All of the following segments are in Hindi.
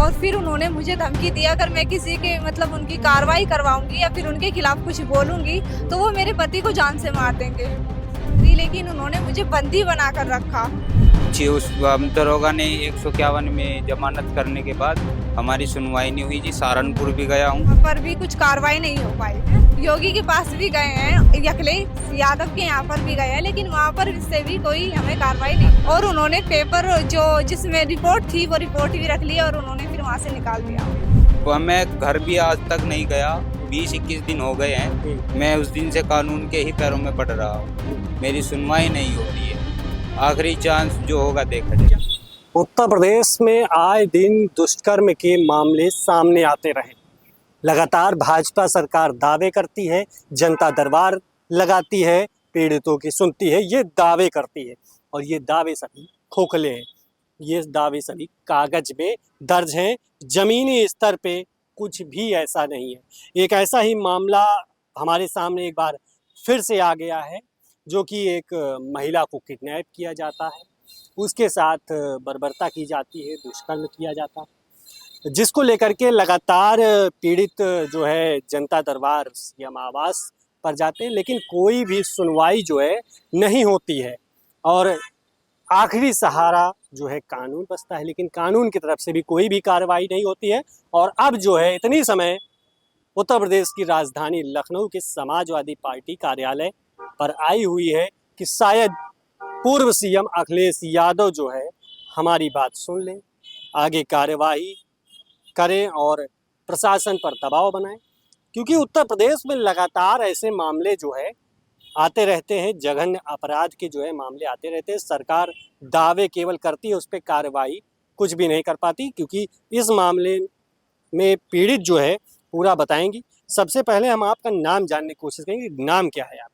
और फिर उन्होंने मुझे धमकी दिया अगर मैं किसी के मतलब उनकी कार्रवाई करवाऊंगी या फिर उनके खिलाफ कुछ बोलूंगी तो वो मेरे पति को जान से मार देंगे। लेकिन उन्होंने मुझे बंदी बनाकर रखा। जी उस दरोगा ने 151 में जमानत करने के बाद हमारी सुनवाई नहीं हुई जी। सहारनपुर भी गया हूँ, वहाँ पर भी कुछ कार्रवाई नहीं हो पाई। योगी के पास भी गए हैं, अखिलेश यादव के यहाँ पर भी गए हैं, लेकिन वहाँ पर इससे भी कोई हमें कार्रवाई नहीं। और उन्होंने पेपर जो जिसमें रिपोर्ट थी वो रिपोर्ट भी रख ली और उन्होंने फिर वहाँ से निकाल दिया। तो मैं घर भी आज तक नहीं गया। 20-21 दिन हो गए हैं। मैं उस दिन से कानून के ही पैरों में पड़ रहा हूँ। मेरी सुनवाई नहीं हो रही है। आखिरी चांस जो होगा देखा जाएगा। उत्तर प्रदेश में आए दिन दुष्कर्म के मामले सामने आते रहे। लगातार भाजपा सरकार दावे करती है, जनता दरबार लगाती है, पीड़ितों की सुनती है, ये दावे करती है और ये दावे सभी खोखले हैं। ये दावे सभी कागज में दर्ज हैं, जमीनी स्तर पे कुछ भी ऐसा नहीं है। एक ऐसा ही मामला हमारे सामने एक बार फिर से आ गया है, जो कि एक महिला को किडनैप किया जाता है, उसके साथ बर्बरता की जाती है, दुष्कर्म किया जाता है, जिसको लेकर के लगातार पीड़ित जो है जनता दरबार सीएम आवास पर जाते हैं, लेकिन कोई भी सुनवाई जो है नहीं होती है और आखिरी सहारा जो है कानून बचता है, लेकिन कानून की तरफ से भी कोई भी कार्रवाई नहीं होती है। और अब जो है इतनी समय उत्तर प्रदेश की राजधानी लखनऊ के समाजवादी पार्टी कार्यालय पर आई हुई है कि शायद पूर्व सीएम अखिलेश यादव जो है हमारी बात सुन लें, आगे कार्यवाही करें और प्रशासन पर दबाव बनाएं, क्योंकि उत्तर प्रदेश में लगातार ऐसे मामले जो है आते रहते हैं, जघन्य अपराध के जो है मामले आते रहते हैं। सरकार दावे केवल करती है, उस पर कार्रवाई कुछ भी नहीं कर पाती, क्योंकि इस मामले में पीड़ित जो है पूरा बताएंगी। सबसे पहले हम आपका नाम जानने की कोशिश करेंगे। नाम क्या है आप?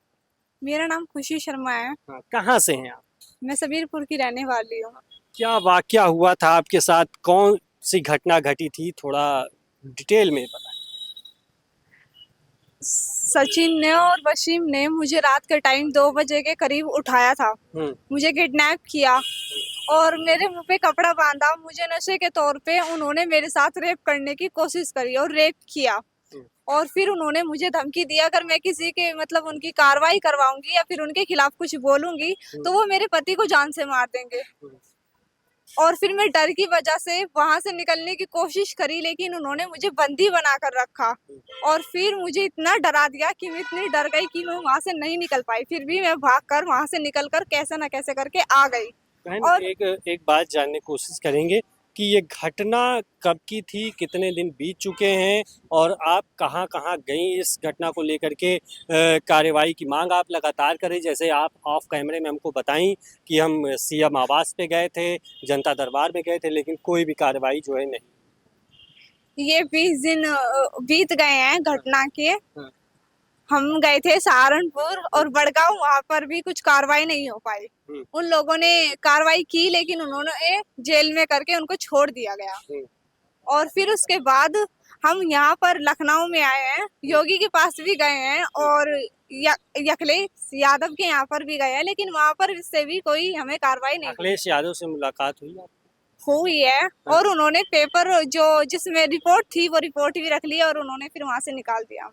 मेरा नाम खुशी शर्मा है। हाँ, कहाँ से हैं आप? मैं सबीरपुर की रहने वाली हूँ। क्या वाकया हुआ था आपके साथ, कौन सी घटना घटी थी, थोड़ा डिटेल में बताएं। सचिन ने और वसीम ने मुझे रात के टाइम 2 बजे के करीब उठाया था, मुझे किडनैप किया और मेरे मुंह पे कपड़ा बांधा। मुझे नशे के तौर पे उन्होंने मेरे साथ रेप करने की कोशिश करी और रेप किया। और फिर उन्होंने मुझे धमकी दिया अगर मैं किसी के मतलब उनकी कार्रवाई करवाऊंगी या फिर उनके खिलाफ कुछ बोलूंगी तो वो मेरे पति को जान से मार देंगे। और फिर मैं डर की वजह से वहां से निकलने की कोशिश करी, लेकिन उन्होंने मुझे बंदी बनाकर रखा और फिर मुझे इतना डरा दिया कि मैं इतनी डर गई कि मैं वहां से नहीं निकल पाई। फिर भी मैं भागकर वहां से निकलकर कैसे न कैसे करके आ गई। और एक बात जानने की कोशिश करेंगे कि ये घटना कब की थी, कितने दिन बीत चुके हैं और आप कहाँ कहाँ गई इस घटना को लेकर के? कार्रवाई की मांग आप लगातार करें, जैसे आप ऑफ कैमरे में हमको बताएं कि हम सीएम आवास पे गए थे, जनता दरबार में गए थे, लेकिन कोई भी कार्रवाई जो है नहीं। ये 20 दिन बीत गए हैं घटना के। हम गए थे सहारनपुर और बड़गांव, वहाँ पर भी कुछ कार्रवाई नहीं हो पाई। उन लोगों ने कार्रवाई की लेकिन उन्होंने जेल में करके उनको छोड़ दिया गया। और फिर उसके बाद हम यहाँ पर लखनऊ में आए हैं, योगी के पास भी गए हैं और अखिलेश यादव के यहाँ पर भी गए हैं, लेकिन वहाँ पर इससे भी कोई हमें कार्रवाई नहीं। अखिलेश यादव से मुलाकात हुई है और उन्होंने पेपर जो जिसमें रिपोर्ट थी वो रिपोर्ट भी रख ली और उन्होंने फिर वहां से निकाल दिया।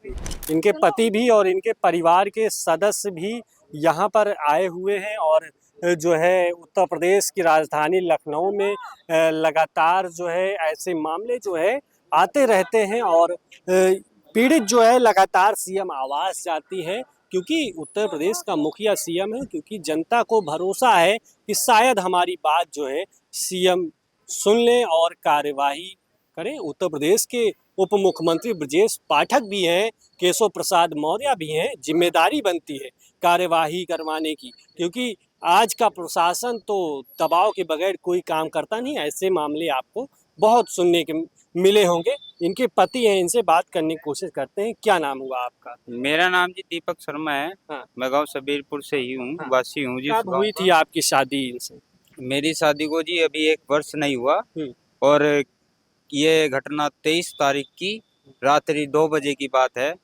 इनके पति भी और इनके परिवार के सदस्य भी यहाँ पर आए हुए हैं और जो है उत्तर प्रदेश की राजधानी लखनऊ में लगातार जो है ऐसे मामले जो है आते रहते हैं और पीड़ित जो है लगातार सीएम आवास जाती है, क्योंकि उत्तर प्रदेश का मुखिया सीएम है, क्योंकि जनता को भरोसा है कि शायद हमारी बात जो है सीएम सुन लें और कार्यवाही करें। उत्तर प्रदेश के उप मुख्यमंत्री ब्रजेश पाठक भी हैं, केशव प्रसाद मौर्य भी हैं, जिम्मेदारी बनती है कार्यवाही करवाने की, क्योंकि आज का प्रशासन तो दबाव के बगैर कोई काम करता नहीं। ऐसे मामले आपको बहुत सुनने के मिले होंगे। इनके पति हैं, इनसे बात करने की कोशिश करते हैं। क्या नाम हुआ आपका? मेरा नाम जी दीपक शर्मा है। हाँ। मैं गांव सबीरपुर से ही हूँ, वासी हूँ जी। कब हुई थी आपकी शादी इनसे? मेरी शादी को जी अभी 1 वर्ष नहीं हुआ और ये घटना 23 तारीख की रात्रि 2 बजे की बात है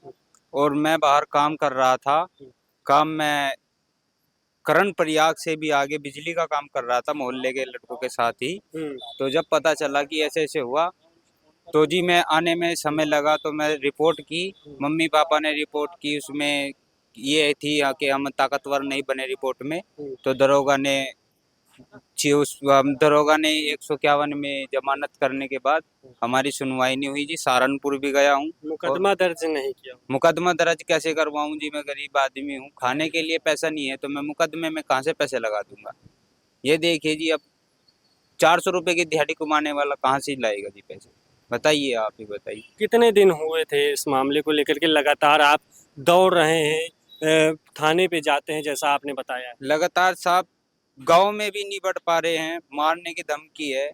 और मैं बाहर काम कर रहा था। काम में करण प्रयाग से भी आगे बिजली का काम कर रहा था मोहल्ले के लड़कों के साथ ही। तो जब पता चला कि ऐसे ऐसे हुआ तो जी मैं आने में समय लगा, तो मैं रिपोर्ट की, मम्मी पापा ने रिपोर्ट की, उसमें ये थी कि हम ताकतवर नहीं बने रिपोर्ट में। तो दरोगा ने 151 में जमानत करने के बाद हमारी सुनवाई नहीं हुई जी। सहारनपुर भी गया हूँ। मुकदमा दर्ज नहीं किया। मुकदमा दर्ज कैसे करवाऊं जी, मैं गरीब आदमी हूँ, खाने के लिए पैसा नहीं है, तो मैं मुकदमे में कहाँ से पैसे लगा दूंगा। ये देखिए जी, अब 400 रुपए की दिहाड़ी कमाने वाला कहाँ से लाएगा जी पैसे, बताइए, आप ही बताइए। कितने दिन हुए थे इस मामले को लेकर के लगातार आप दौड़ रहे हैं, थाने पे जाते हैं जैसा आपने बताया है? लगातार साहब, गांव में भी नहीं बढ़ पा रहे हैं, मारने की धमकी है,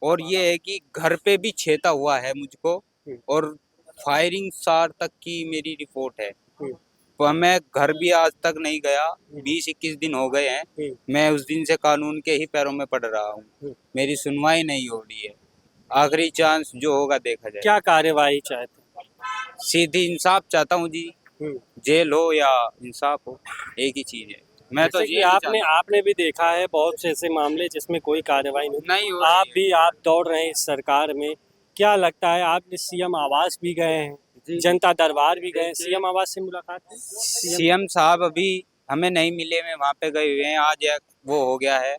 और ये है कि घर पे भी छेता हुआ है मुझको, और फायरिंग 60 तक की मेरी रिपोर्ट है। तो मैं घर भी आज तक नहीं गया, 20-21 दिन हो गए हैं। मैं उस दिन से कानून के ही पैरों में पड़ रहा हूँ, मेरी सुनवाई नहीं हो रही है। आखिरी चांस जो होगा देखा जाए। क्या कार्यवाही चाहते सीधी इंसाफ चाहता हूँ जी, हैं? जेल हो या इंसाफ हो, एक ही चीज है। मैं तो जैसे कि जेल ही आपने चाहता आपने भी देखा है बहुत से ऐसे मामले जिसमें कोई कार्रवाई नहीं। नहीं हो आप रही है। भी आप दौड़ रहे हैं इस सरकार में, क्या लगता है? आप सीएम आवास भी गए हैं, जनता दरबार भी गए, सीएम आवास से मुलाकात है? सीएम साहब अभी हमें नहीं मिले, मैं वहाँ पे गए हुए हैं। आज वो हो गया है,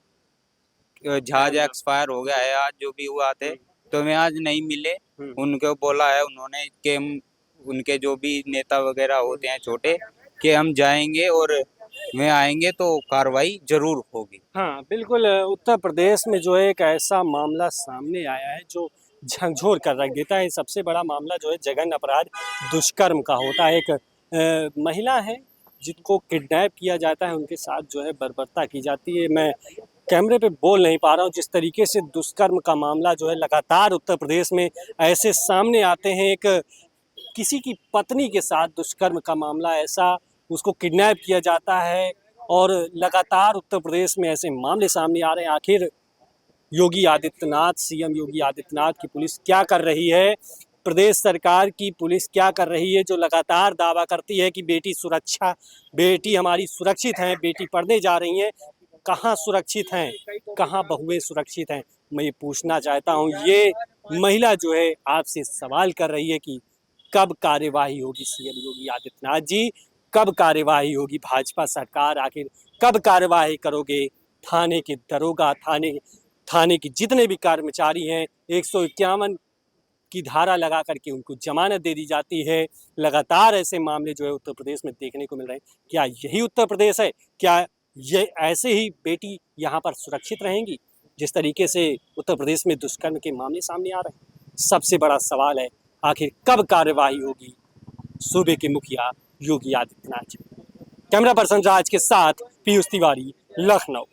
जहाज एक्सपायर हो गया है आज, जो भी हुआ थे, तो मैं आज नहीं मिले। उनको बोला है उन्होंने कि उनके जो भी नेता वगैरह होते हैं छोटे, कि हम जाएंगे और मैं आएंगे तो कार्रवाई जरूर होगी। हाँ बिल्कुल, उत्तर प्रदेश में जो है एक ऐसा मामला सामने आया है जो झकझोर कर रख देता है। सबसे बड़ा मामला जो है जघन्य अपराध दुष्कर्म का होता है। एक महिला है जिनको किडनैप किया जाता है, उनके साथ जो है बर्बरता की जाती है। मैं कैमरे पे बोल नहीं पा रहा हूँ, जिस तरीके से दुष्कर्म का मामला जो है लगातार उत्तर प्रदेश में ऐसे सामने आते हैं। एक किसी की पत्नी के साथ दुष्कर्म का मामला, ऐसा उसको किडनैप किया जाता है, और लगातार उत्तर प्रदेश में ऐसे मामले सामने आ रहे हैं। आखिर योगी आदित्यनाथ, सीएम योगी आदित्यनाथ की पुलिस क्या कर रही है? प्रदेश सरकार की पुलिस क्या कर रही है, जो लगातार दावा करती है कि बेटी हमारी सुरक्षित हैं, बेटी पढ़ने जा रही हैं। कहाँ सुरक्षित हैं, कहाँ बहुएं सुरक्षित हैं? मैं ये पूछना चाहता हूँ। ये महिला जो है आपसे सवाल कर रही है कि कब कार्यवाही होगी सीएम योगी आदित्यनाथ जी, कब कार्यवाही होगी भाजपा सरकार? आखिर कब कार्यवाही करोगे? थाने के दरोगा, थाने के जितने भी कर्मचारी हैं, 151 की धारा लगा करके उनको जमानत दे दी जाती है। लगातार ऐसे मामले जो है उत्तर प्रदेश में देखने को मिल रहे हैं। क्या यही उत्तर प्रदेश है? क्या ये ऐसे ही बेटी यहाँ पर सुरक्षित रहेंगी जिस तरीके से उत्तर प्रदेश में दुष्कर्म के मामले सामने आ रहे हैं? सबसे बड़ा सवाल है, आखिर कब कार्यवाही होगी सूबे के मुखिया योगी आदित्यनाथ जी? कैमरा पर्सन राज के साथ पीयूष तिवारी, लखनऊ।